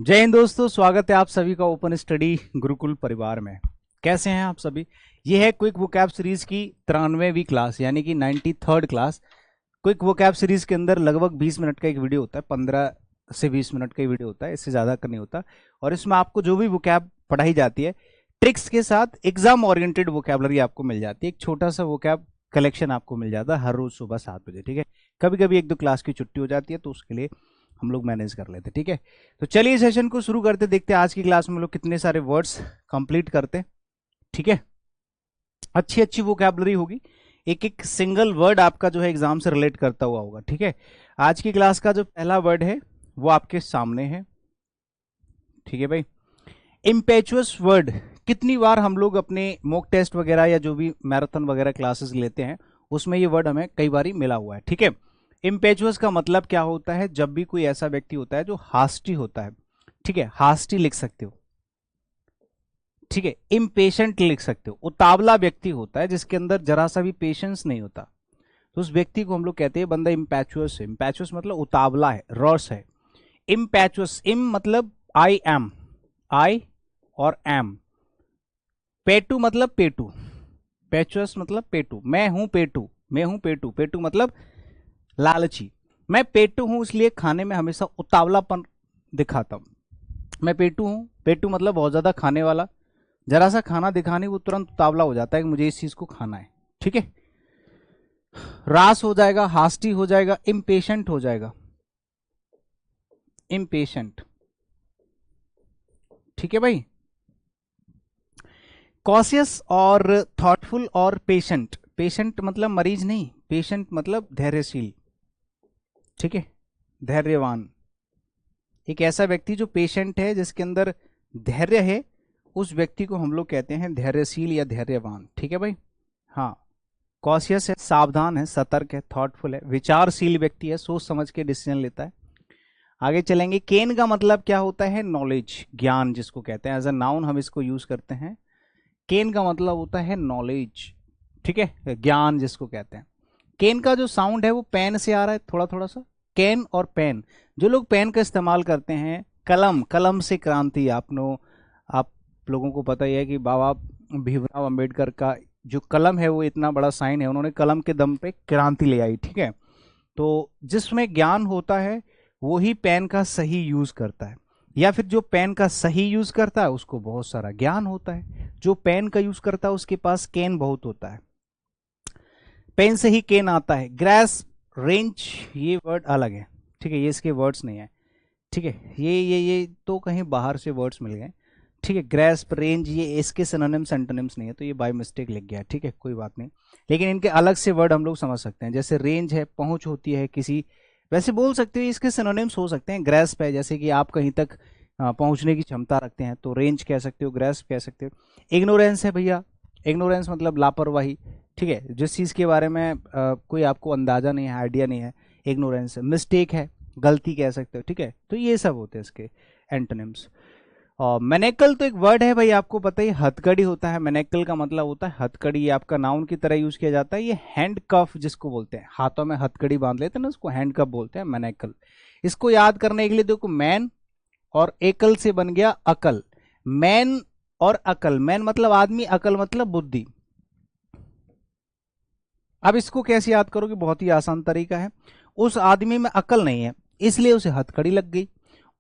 जय हिंद दोस्तों, स्वागत है आप सभी का ओपन स्टडी गुरुकुल परिवार में। कैसे हैं आप सभी। ये है क्विक वोकैब सीरीज की 93वीं क्लास यानी कि 93rd class. Quick vocab series के अंदर लगभग 20 मिनट का एक वीडियो होता है, 15 से 20 मिनट का ही वीडियो होता है, इससे ज़्यादा का नहीं होता। और इसमें आपको जो भी वोकैब पढ़ाई जाती है ट्रिक्स के साथ एग्जाम ओरिएंटेड वोकैबलरी आपको मिल जाती है। एक छोटा सा वोकैब कलेक्शन आपको मिल जाता है हर रोज सुबह 7 बजे। ठीक है, कभी कभी एक दो क्लास की छुट्टी हो जाती है तो उसके लिए हम लोग मैनेज कर लेते। ठीक है, तो चलिए सेशन को शुरू करते, देखते हैं आज की क्लास में लोग कितने सारे वर्ड्स कंप्लीट करते। ठीक है, अच्छी अच्छी वोकैबलरी होगी, एक एक सिंगल वर्ड आपका जो है एग्जाम से रिलेट करता हुआ होगा। ठीक है, आज की क्लास का जो पहला वर्ड है वो आपके सामने है। ठीक है भाई, इम्पेचुअस वर्ड कितनी बार हम लोग अपने मॉक टेस्ट वगैरह या जो भी मैराथन वगैरह क्लासेस लेते हैं उसमें ये वर्ड हमें कई बार मिला हुआ है। ठीक है, इम्पेचुअस का मतलब क्या होता है, जब भी कोई ऐसा व्यक्ति होता है जो हास्टी होता है। ठीक है, हास्टी लिख सकते हो। ठीक है, इम्पेशेंट लिख सकते हो। उतावला व्यक्ति होता है जिसके अंदर जरा सा भी पेशेंस नहीं होता, तो उस व्यक्ति को हम लोग कहते हैं बंदा इम्पैचुअस है। इम्पैचुअस मतलब उतावला है, रॉस है। इम्पैचुअस, इम मतलब आई एम, आई और एम। पेटू मतलब पेटू, पेचुअस मतलब पेटू। मैं हूं पेटू, मैं हूं पेटू। पेटू मतलब लालची। मैं पेटू हूं इसलिए खाने में हमेशा उतावलापन दिखाता हूं। मैं पेटू हूं, पेटू मतलब बहुत ज्यादा खाने वाला। जरा सा खाना दिखाने वो तुरंत उतावला हो जाता है कि मुझे इस चीज को खाना है। ठीक है, रास हो जाएगा, हास्टी हो जाएगा, इम्पेशेंट हो जाएगा, इम्पेशेंट। ठीक है भाई, कॉशियस और थॉटफुल और पेशेंट। पेशेंट मतलब मरीज नहीं, पेशेंट मतलब धैर्यशील। ठीक है, धैर्यवान। एक ऐसा व्यक्ति जो पेशेंट है, जिसके अंदर धैर्य है, उस व्यक्ति को हम लोग कहते हैं धैर्यशील या धैर्यवान। ठीक है भाई, हाँ। कॉशियस है, सावधान है, सतर्क है, थॉटफुल है, विचारशील व्यक्ति है, सोच समझ के डिसीजन लेता है। आगे चलेंगे। केन का मतलब क्या होता है, नॉलेज, ज्ञान जिसको कहते हैं। एज अ नाउन हम इसको यूज करते हैं। केन का मतलब होता है नॉलेज। ठीक है, ज्ञान जिसको कहते हैं। केन का जो साउंड है वो पेन से आ रहा है थोड़ा थोड़ा सा। केन और पेन, जो लोग पेन का इस्तेमाल करते हैं, कलम, कलम से क्रांति। आप लोगों को पता ही है कि बाबा भीमराव अंबेडकर का जो कलम है वो इतना बड़ा साइन है, उन्होंने कलम के दम पे क्रांति ले आई। ठीक है, तो जिसमें ज्ञान होता है वो ही पेन का सही यूज करता है, या फिर जो पेन का सही यूज करता है उसको बहुत सारा ज्ञान होता है। जो पेन का यूज करता है उसके पास केन बहुत होता है। पेन से ही केन आता है। ग्रेस, रेंज, ये वर्ड अलग है। ठीक है, ये इसके वर्ड्स नहीं है। ठीक है, ये तो कहीं बाहर से वर्ड्स मिल गए। ठीक है, ग्रेस्प, रेंज, ये इसके सिनोनिम्स एंटोनिम्स नहीं है, तो ये बाय मिस्टेक लिख गया। ठीक है, कोई बात नहीं, लेकिन इनके अलग से वर्ड हम लोग समझ सकते हैं। जैसे रेंज है, पहुंच होती है किसी, वैसे बोल सकते हो इसके सिनोनिम्स हो सकते हैं। ग्रेस्प है, जैसे कि आप कहीं तक पहुंचने की क्षमता रखते हैं, तो रेंज कह सकते हो, ग्रेस्प कह सकते हो। इग्नोरेंस है भैया, इग्नोरेंस मतलब लापरवाही। ठीक है, जिस चीज़ के बारे में कोई आपको अंदाजा नहीं है, आइडिया नहीं है, इग्नोरेंस है। मिस्टेक है, गलती कह सकते हो। ठीक है, तो ये सब होते हैं इसके एंटोनिम्स। और मैनेकल तो एक वर्ड है भाई, आपको पता ही, हथकड़ी होता है। मैनेकल का मतलब होता है हथकड़ी, ये आपका नाउन की तरह यूज किया जाता है। ये हैंड कफ जिसको बोलते हैं, हाथों में हथकड़ी बांध लेते हैं ना, उसको हैंड कफ बोलते हैं, मैनेकल। इसको याद करने के लिए देखो, मैन और एकल से बन गया अकल। मैन और अकल, मैन मतलब आदमी, अकल मतलब बुद्धि। अब इसको कैसे याद करोगे, बहुत ही आसान तरीका है। उस आदमी में अकल नहीं है इसलिए उसे हथकड़ी लग गई।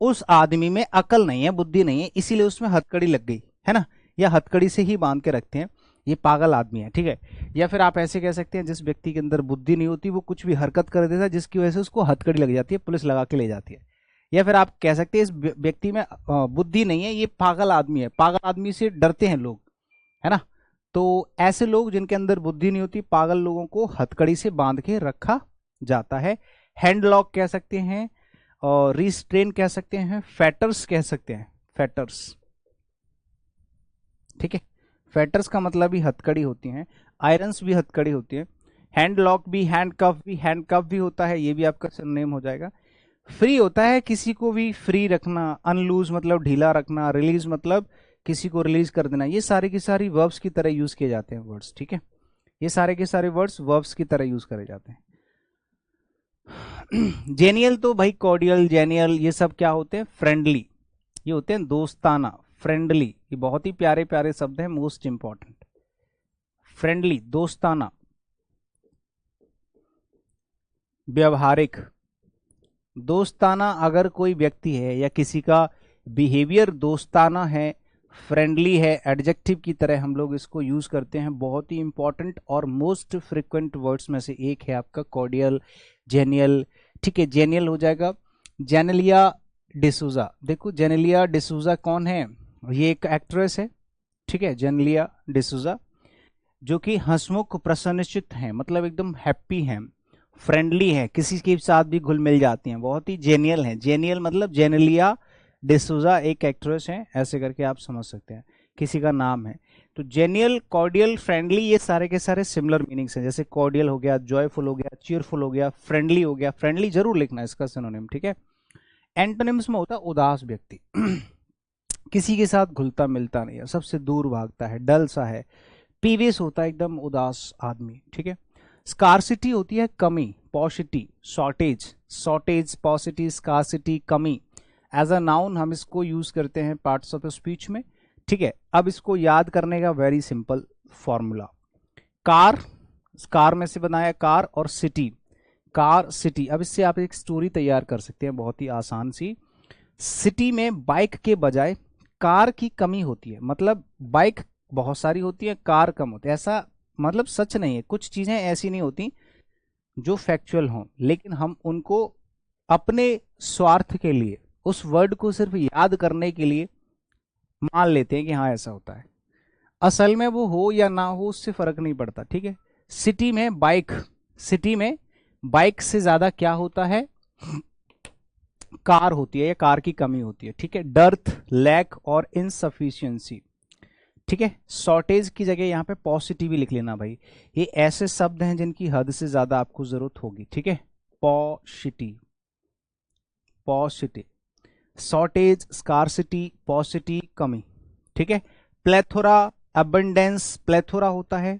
उस आदमी में अकल नहीं है, बुद्धि नहीं है, इसीलिए उसमें हथकड़ी लग गई, है ना। या हथकड़ी से ही बांध के रखते हैं, ये पागल आदमी है। ठीक है, या फिर आप ऐसे कह सकते हैं, जिस व्यक्ति के अंदर बुद्धि नहीं होती वो कुछ भी हरकत कर देता है जिसकी वजह से उसको हथकड़ी लग जाती है, पुलिस लगा के ले जाती है। या फिर आप कह सकते हैं इस व्यक्ति में बुद्धि नहीं है, ये पागल आदमी है। पागल आदमी से डरते हैं लोग, है ना। तो ऐसे लोग जिनके अंदर बुद्धि नहीं होती, पागल लोगों को हथकड़ी से बांध के रखा जाता है। हैंड लॉक कह सकते हैं, और रिस्ट्रेन कह सकते हैं, फेटर्स कह सकते हैं, फेटर्स। ठीक है, फेटर्स का मतलब भी हथकड़ी होती हैं, आयरन्स भी हथकड़ी होती है। हैंड लॉक भी, हैंड कफ भी, हैंड कफ भी होता है, ये भी आपका सरनेम हो जाएगा। फ्री होता है किसी को भी फ्री रखना, अनलूज मतलब ढीला रखना, रिलीज मतलब किसी को रिलीज कर देना। ये सारे की सारी वर्ब्स की तरह यूज किए जाते हैं वर्ड्स। ठीक है, ये सारे के सारे वर्ड्स वर्ब्स की तरह यूज करे जाते हैं। जेनियल तो भाई कॉर्डियल, जेनियल, ये सब क्या होते हैं, फ्रेंडली। ये होते हैं दोस्ताना, फ्रेंडली, ये बहुत ही प्यारे प्यारे शब्द हैं, मोस्ट इंपॉर्टेंट। फ्रेंडली, दोस्ताना, व्यवहारिक। दोस्ताना अगर कोई व्यक्ति है या किसी का बिहेवियर दोस्ताना है, फ्रेंडली है, एडजेक्टिव की तरह हम लोग इसको यूज करते हैं। बहुत ही इंपॉर्टेंट और मोस्ट फ्रिक्वेंट वर्ड्स में से एक है आपका कॉर्डियल, जेनियल। ठीक है, जेनियल हो जाएगा जेनेलिया डिसूजा। देखो जेनेलिया डिसूजा कौन है? ये एक एक्ट्रेस है, ठीक है, जेनेलिया डिसूजा, जो कि हंसमुख प्रसन्नचित्त हैं, मतलब एकदम हैप्पी हैं, फ्रेंडली है, किसी के साथ भी घुल मिल जाती हैं, बहुत ही जेनियल है। जेनियल मतलब जेनेलिया डिसूजा एक एक्ट्रेस है, ऐसे करके आप समझ सकते हैं, किसी का नाम है। तो जेनियल, कॉर्डियल, फ्रेंडली, ये सारे के सारे सिमिलर मीनिंग्स हैं। जैसे कॉर्डियल हो गया, जॉयफुल हो गया, चीयरफुल हो गया, फ्रेंडली हो गया। फ्रेंडली जरूर लिखना इसका सिनोनिम, ठीक है। एंटोनिम्स में होता है उदास व्यक्ति, किसी के साथ घुलता मिलता नहीं है, सबसे दूर भागता है, डल सा है। पीवियस होता है एकदम उदास आदमी, ठीक है। स्कार्सिटी होती है कमी, पॉसिटी, शॉर्टेज, शॉर्टेज, पॉसिटी, स्कार्सिटी, कमी। एज अ नाउन हम इसको यूज करते हैं पार्ट्स ऑफ स्पीच में, ठीक है। अब इसको याद करने का very simple formula. Car, car में से बनाया कार, और सिटी, कार सिटी। अब इससे आप एक स्टोरी तैयार कर सकते हैं बहुत ही आसान सी। सिटी में बाइक के बजाय कार की कमी होती है, मतलब बाइक बहुत सारी होती है, कार कम होती है। ऐसा मतलब सच नहीं है, कुछ चीजें ऐसी नहीं होती जो फैक्चुअल हों, लेकिन हम उनको अपने स्वार्थ के लिए, उस वर्ड को सिर्फ याद करने के लिए मान लेते हैं कि हाँ ऐसा होता है। असल में वो हो या ना हो उससे फर्क नहीं पड़ता, ठीक है। सिटी में बाइक, सिटी में बाइक से ज्यादा क्या होता है? कार होती है, या कार की कमी होती है, ठीक है। डर्थ, लैक और इनसफिशियंसी, ठीक है। शॉर्टेज की जगह यहाँ पे पॉसिटिव लिख लेना भाई। ये ऐसे शब्द हैं जिनकी हद से ज्यादा आपको जरूरत होगी, ठीक है। पॉसिटिव, पॉसिटिव, शॉर्टेज, स्कार्सिटी, पॉसिटी, कमी, ठीक है। प्लेथोरा, अबंडेंस, प्लेथोरा होता है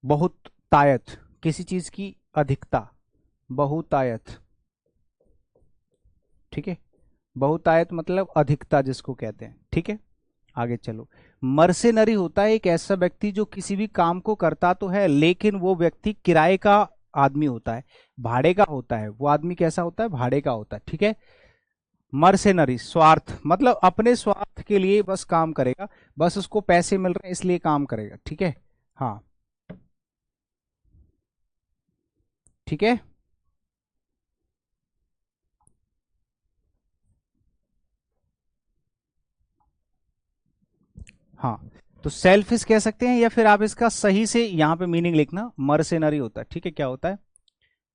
बहुतायत, किसी चीज की अधिकता, बहुतायत, ठीक है। बहुतायत मतलब अधिकता जिसको कहते हैं, ठीक है। आगे चलो। मर्सेनरी होता है एक ऐसा व्यक्ति जो किसी भी काम को करता तो है, लेकिन वो व्यक्ति किराए का आदमी होता है, भाड़े का होता है। वो आदमी कैसा होता है? भाड़े का होता है, ठीक है। मर्सेनरी, स्वार्थ, मतलब अपने स्वार्थ के लिए बस काम करेगा, बस उसको पैसे मिल रहे हैं इसलिए काम करेगा, ठीक है। हाँ, ठीक है। हाँ, तो सेल्फिश कह सकते हैं, या फिर आप इसका सही से यहाँ पे मीनिंग लिखना, मर्सेनरी होता है, ठीक है। क्या होता है?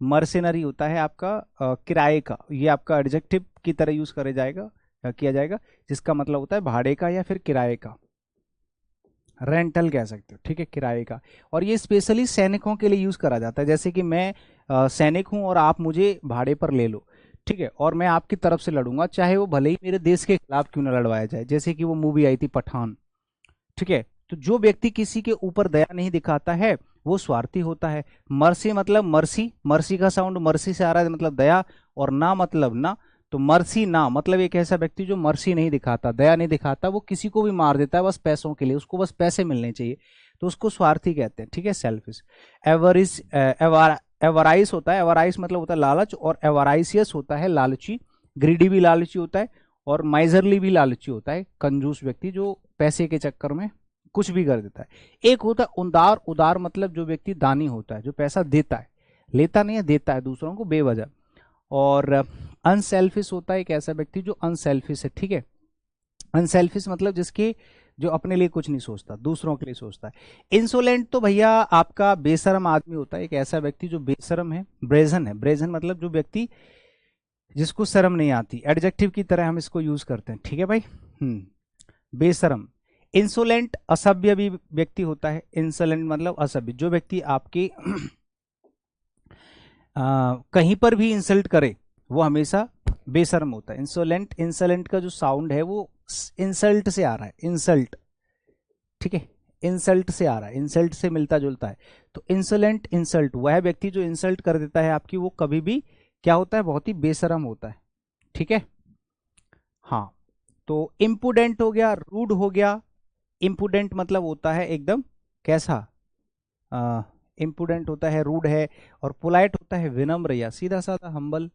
मर्सेनरी होता है आपका किराए का, ये आपका एडजेक्टिव की तरह यूज करे जाएगा, किया जाएगा, जिसका मतलब होता है भाड़े का या फिर किराए का, रेंटल कह सकते हो, ठीक है, किराए का। और ये स्पेशली सैनिकों के लिए यूज करा जाता है। जैसे कि मैं सैनिक हूं और आप मुझे भाड़े पर ले लो, ठीक है, और मैं आपकी तरफ से लड़ूंगा, चाहे वो भले ही मेरे देश के खिलाफ क्यों ना लड़वाया जाए, जैसे कि वो मूवी आई थी पठान, ठीक है। तो जो व्यक्ति किसी के ऊपर दया नहीं दिखाता है वो स्वार्थी होता है। मर्सी मतलब मर्सी, मर्सी का साउंड मर्सी से आ रहा है, मतलब दया, और ना मतलब ना, तो मर्सी ना मतलब एक ऐसा व्यक्ति जो मर्सी नहीं दिखाता, दया नहीं दिखाता, वो किसी को भी मार देता है बस पैसों के लिए, उसको बस पैसे मिलने चाहिए, तो उसको स्वार्थी कहते हैं, ठीक है। सेल्फिश। एवरिस, एवराइस होता है, एवराइस मतलब होता है लालच, और एवराइसियस होता है लालची। ग्रीडी भी लालची होता है, और माइजरली भी लालची होता है, कंजूस व्यक्ति जो पैसे के चक्कर में कुछ भी कर देता है। एक होता है उदार, उदार मतलब जो व्यक्ति दानी होता है, जो पैसा देता है, लेता नहीं है, देता है दूसरों को बेवजह। और अनसेल्फिश होता है एक ऐसा व्यक्ति जो अनसेल्फिश है, ठीक है। अनसेल्फिश मतलब जिसके, जो अपने लिए कुछ नहीं सोचता, दूसरों के लिए सोचता है। इंसोलेंट तो भैया आपका बेशरम आदमी होता है, एक ऐसा व्यक्ति जो बेशरम है। ब्रेजन है, ब्रेजन मतलब जो व्यक्ति जिसको शर्म नहीं आती, एडजेक्टिव की तरह हम इसको यूज करते हैं, ठीक है भाई। बेशरम। इंसोलेंट असभ्य भी व्यक्ति होता है, इंसोलेंट मतलब असभ्य, जो व्यक्ति आपके कहीं पर भी इंसल्ट करे वो हमेशा बेशर्म होता है। इंसोलेंट, इंसलेंट का जो साउंड है वो इंसल्ट से आ रहा है, इंसल्ट, ठीक है, इंसल्ट से आ रहा है, इंसल्ट से मिलता जुलता है। तो इंसोलेंट, इंसल्ट, वह व्यक्ति जो इंसल्ट कर देता है आपकी, वो कभी भी क्या होता है? बहुत ही बेशरम होता है, ठीक है। हाँ, तो इम्पुडेंट हो गया, रूड हो गया। इम्पुडेंट मतलब होता है एकदम कैसा, इम्पुडेंट होता है रूड है, और पोलाइट होता है विनम्र या सीधा साधा हम्बल।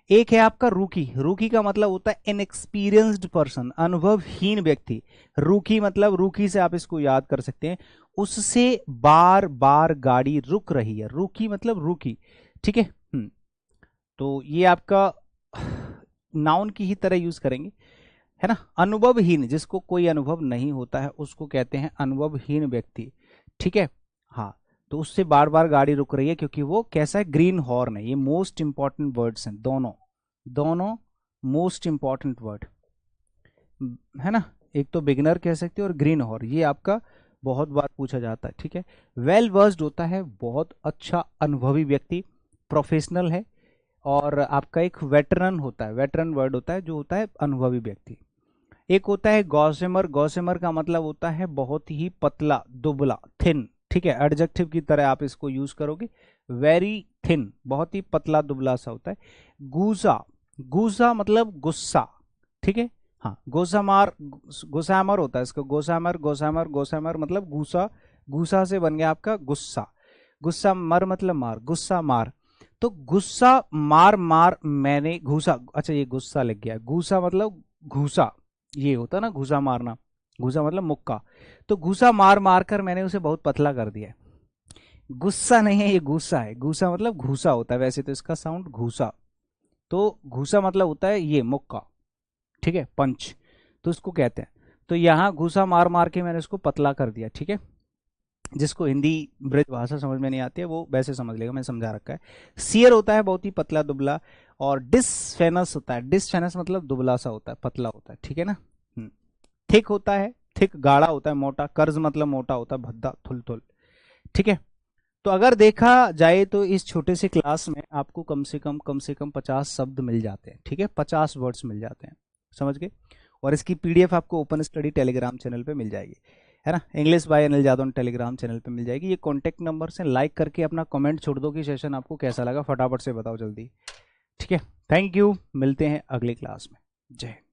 एक है आपका रूकी। रूकी का मतलब होता है इनएक्सपीरियंस्ड पर्सन, अनुभवहीन व्यक्ति। रूकी मतलब, रूकी से आप इसको याद कर सकते हैं, उससे बार बार गाड़ी रुक रही है, रूकी मतलब रूकी, ठीक है। तो ये आपका नाउन की ही तरह यूज करेंगे, है ना। अनुभवहीन, जिसको कोई अनुभव नहीं होता है उसको कहते हैं अनुभवहीन व्यक्ति, ठीक है। हाँ, तो उससे बार बार गाड़ी रुक रही है क्योंकि वो कैसा है, ग्रीन हॉर्न है। ये मोस्ट इंपॉर्टेंट वर्ड्स हैं दोनों, दोनों मोस्ट इंपॉर्टेंट वर्ड, है ना। एक तो बिगिनर कह सकते हो और ग्रीन हॉर्न, ये आपका बहुत बार पूछा जाता है, ठीक है। वेल वर्स्ड होता है बहुत अच्छा अनुभवी व्यक्ति, प्रोफेशनल है। और आपका एक वेटरन होता है, वेटरन वर्ड होता है जो होता है अनुभवी व्यक्ति। एक होता है गॉसिमर। गॉसिमर का मतलब होता है बहुत ही पतला, दुबला, थिन, ठीक है। एडजेक्टिव की तरह आप इसको यूज करोगे, वेरी थिन, बहुत ही पतला दुबला सा होता है। गूजा, गूजा मतलब गुस्सा, ठीक है। हाँ, गोसामार, गोसामर होता है इसको, गोसामर, गोसामर, गोसामर मतलब गुस्सा, गुस्सा से बन गया आपका गुस्सा। गुस्सा मर मतलब मार, गुस्सा मार। तो गुस्सा मार मार मैंने घूसा, अच्छा ये गुस्सा लग गया, घूसा मतलब घूसा, ये होता ना घूसा मारना, घूसा मतलब मुक्का। तो घूसा मार मार कर मैंने उसे बहुत पतला कर दिया। गुस्सा नहीं है, ये गुस्सा है। गुस्सा मतलब घूसा होता है, वैसे तो इसका साउंड घूसा, तो घूसा मतलब होता है ये मुक्का, ठीक है, पंच, तो उसको कहते हैं। तो यहाँ घूसा मार मार के मैंने उसको पतला कर दिया, ठीक है। जिसको हिंदी ब्रज भाषा समझ में नहीं आती है वो वैसे समझ लेगा, मैंने समझा रखा है। सियर होता है बहुत ही पतला दुबला, और डिसफेनस होता है, डिसफेनस मतलब दुबला सा होता है, पतला होता है, ठीक है ना। थिक होता है, थिक गाढ़ा होता है, मोटा। कर्ज मतलब मोटा होता है, भद्दा, थुल, ठीक है। तो अगर देखा जाए तो इस छोटे से क्लास में आपको कम से कम 50 शब्द मिल जाते हैं, ठीक है, 50 वर्ड्स मिल जाते हैं, समझ गए। और इसकी पीडीएफ आपको ओपन स्टडी टेलीग्राम चैनल पे मिल जाएगी, है ना। English by Anil Jadav Telegram channel पे मिल जाएगी। ये कॉन्टैक्ट नंबर से लाइक करके अपना कमेंट छोड़ दो कि सेशन आपको कैसा लगा, फटाफट से बताओ जल्दी, ठीक है। थैंक यू, मिलते हैं अगली क्लास में। जय हिंद।